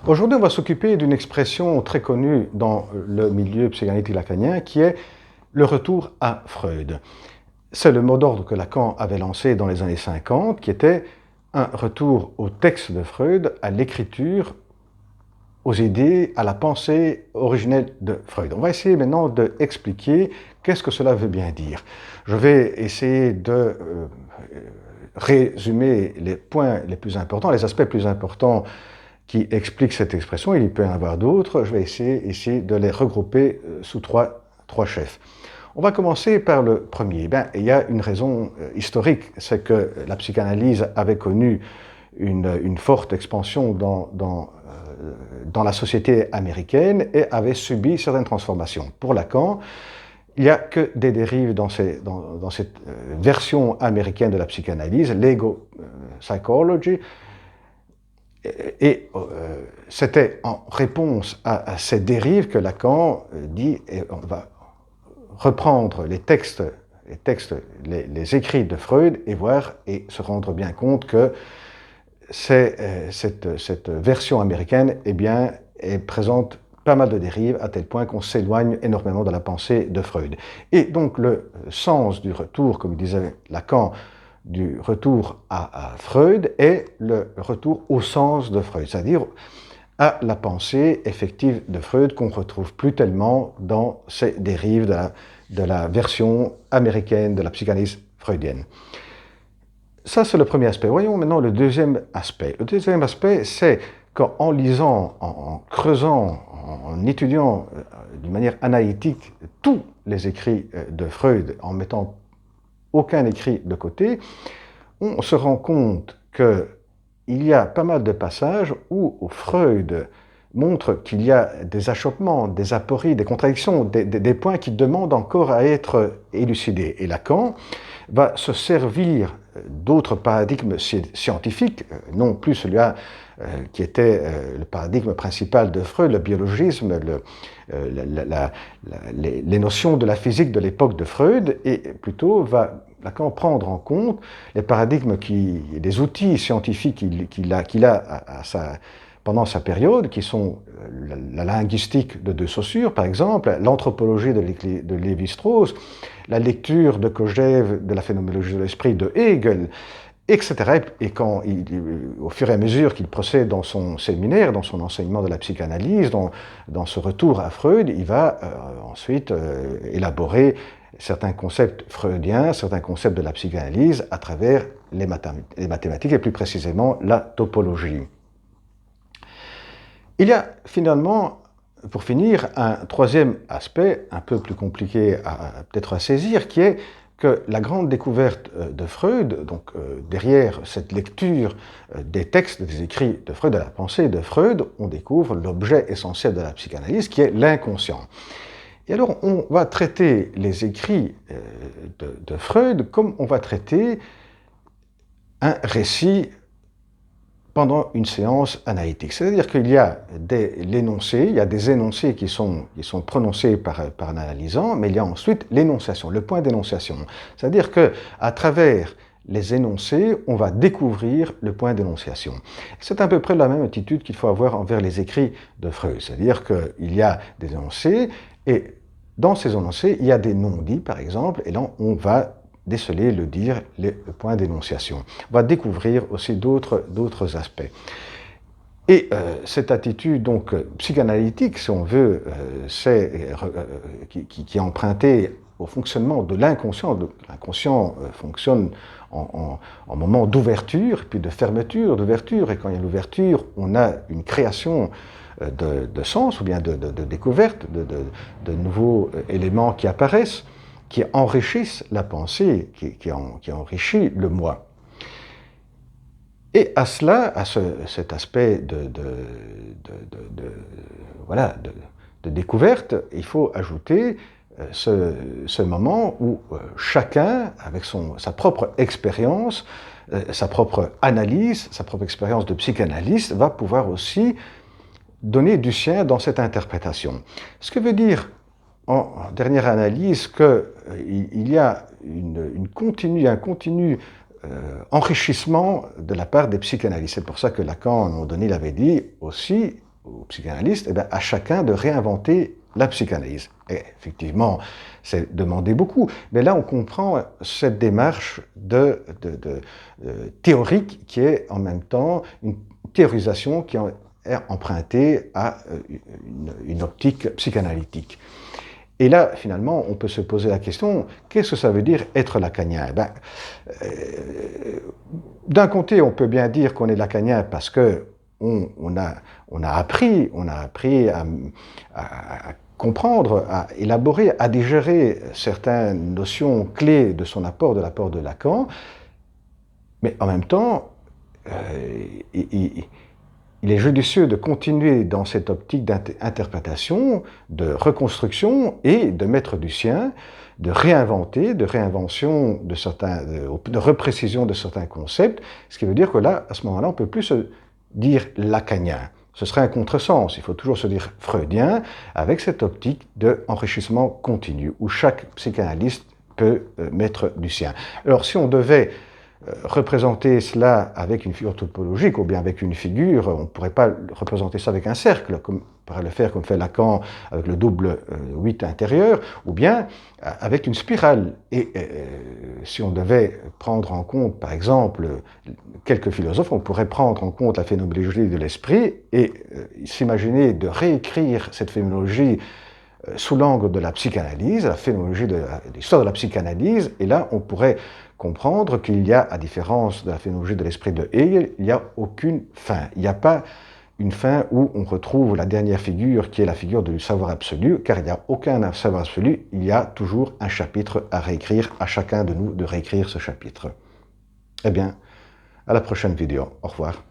Aujourd'hui, on va s'occuper d'une expression très connue dans le milieu psychanalytique lacanien qui est le retour à Freud. C'est le mot d'ordre que Lacan avait lancé dans les années 50, qui était un retour au texte de Freud, à l'écriture, aux idées, à la pensée originelle de Freud. On va essayer maintenant d'expliquer qu'est-ce que cela veut bien dire. Je vais essayer de résumer les points les plus importants, les aspects plus importants qui expliquent cette expression. Il peut y en avoir d'autres. Je vais essayer ici de les regrouper sous trois chefs. On va commencer par le premier. Il y a une raison historique, c'est que la psychanalyse avait connu une forte expansion dans la société américaine et avait subi certaines transformations. Pour Lacan, il n'y a que des dérives dans cette version américaine de la psychanalyse, l'ego psychology, et c'était en réponse à ces dérives que Lacan dit, et on va reprendre les écrits de Freud et voir et se rendre bien compte que cette version américaine présente pas mal de dérives à tel point qu'on s'éloigne énormément de la pensée de Freud. Et donc le sens du retour, comme disait Lacan, du retour à Freud est le retour au sens de Freud, c'est-à-dire à la pensée effective de Freud qu'on ne retrouve plus tellement dans ces dérives de la version américaine de la psychanalyse freudienne. Ça, c'est le premier aspect. Voyons maintenant le deuxième aspect. Le deuxième aspect, c'est qu'en lisant, en creusant, en étudiant d'une manière analytique tous les écrits de Freud, en mettant aucun écrit de côté, on se rend compte qu'il y a pas mal de passages où Freud montre qu'il y a des achoppements, des apories, des contradictions, des points qui demandent encore à être élucidés. Et Lacan va se servir d'autres paradigmes scientifiques, non plus celui-là qui était le paradigme principal de Freud, le biologisme, les notions de la physique de l'époque de Freud, et plutôt va Lacan prendre en compte les paradigmes, les outils scientifiques qu'il a pendant sa période, qui sont la linguistique de Saussure, par exemple, l'anthropologie de Lévi-Strauss, la lecture de Kojève de la phénoménologie de l'esprit de Hegel, etc. Et au fur et à mesure qu'il procède dans son séminaire, dans son enseignement de la psychanalyse, dans ce retour à Freud, il va ensuite élaborer certains concepts freudiens, certains concepts de la psychanalyse à travers les mathématiques et plus précisément la topologie. Il y a finalement, pour finir, un troisième aspect un peu plus compliqué peut-être à saisir, qui est que la grande découverte de Freud, donc derrière cette lecture des textes, des écrits de Freud, de la pensée de Freud, on découvre l'objet essentiel de la psychanalyse, qui est l'inconscient. Et alors, on va traiter les écrits de Freud comme on va traiter un récit pendant une séance analytique. C'est-à-dire qu'il y a l'énoncé, il y a des énoncés qui sont prononcés par l'analysant, mais il y a ensuite l'énonciation, le point d'énonciation. C'est-à-dire qu'à travers les énoncés, on va découvrir le point d'énonciation. C'est à peu près la même attitude qu'il faut avoir envers les écrits de Freud. C'est-à-dire qu'il y a des énoncés, et dans ces énoncés, il y a des non-dits, par exemple, et là, on va déceler, le point d'énonciation. On va découvrir aussi d'autres aspects. Et cette attitude donc psychanalytique, si on veut, qui est empruntée au fonctionnement de l'inconscient. L'inconscient fonctionne en moment d'ouverture, puis de fermeture, d'ouverture. Et quand il y a l'ouverture, on a une création de sens, ou bien de découverte, de nouveaux éléments qui apparaissent, qui enrichissent la pensée, qui enrichit le moi. Et à cela, à cet aspect de découverte, il faut ajouter ce moment où chacun, avec sa propre expérience, sa propre analyse, sa propre expérience de psychanalyste, va pouvoir aussi donner du sien dans cette interprétation. Ce que veut dire, en dernière analyse, qu'il y a un continu enrichissement de la part des psychanalystes. C'est pour ça que Lacan, à un moment donné, il avait dit aussi, aux psychanalystes, eh bien, à chacun de réinventer la psychanalyse. Et effectivement, c'est demander beaucoup. Mais là, on comprend cette démarche théorique qui est en même temps une théorisation qui est empruntée à une optique psychanalytique. Et là, finalement, on peut se poser la question, qu'est-ce que ça veut dire être lacanien? D'un côté, on peut bien dire qu'on est lacanien parce que on a appris à comprendre, à élaborer, à digérer certaines notions clés de son apport, de l'apport de Lacan, mais en même temps, il est judicieux de continuer dans cette optique d'interprétation, de reconstruction et de mettre du sien, de réinventer, de réinvention de certains, de reprécision de certains concepts, ce qui veut dire que là, à ce moment-là, on ne peut plus se dire lacanien. Ce serait un contresens. Il faut toujours se dire freudien avec cette optique d'enrichissement continu où chaque psychanalyste peut mettre du sien. Alors, si on devait représenter cela avec une figure topologique ou bien avec une figure, on ne pourrait pas représenter ça avec un cercle, comme on pourrait le faire comme fait Lacan avec le double 8 intérieur, ou bien avec une spirale. Et si on devait prendre en compte, par exemple, quelques philosophes, on pourrait prendre en compte la phénoménologie de l'esprit et s'imaginer de réécrire cette phénoménologie sous l'angle de la psychanalyse, la phénoménologie de l'histoire de la psychanalyse, et là on pourrait comprendre qu'il y a, à différence de la phénoménologie de l'esprit de Hegel, il n'y a aucune fin. Il n'y a pas une fin où on retrouve la dernière figure qui est la figure du savoir absolu, car il n'y a aucun savoir absolu, il y a toujours un chapitre à réécrire, à chacun de nous de réécrire ce chapitre. Eh bien, à la prochaine vidéo. Au revoir.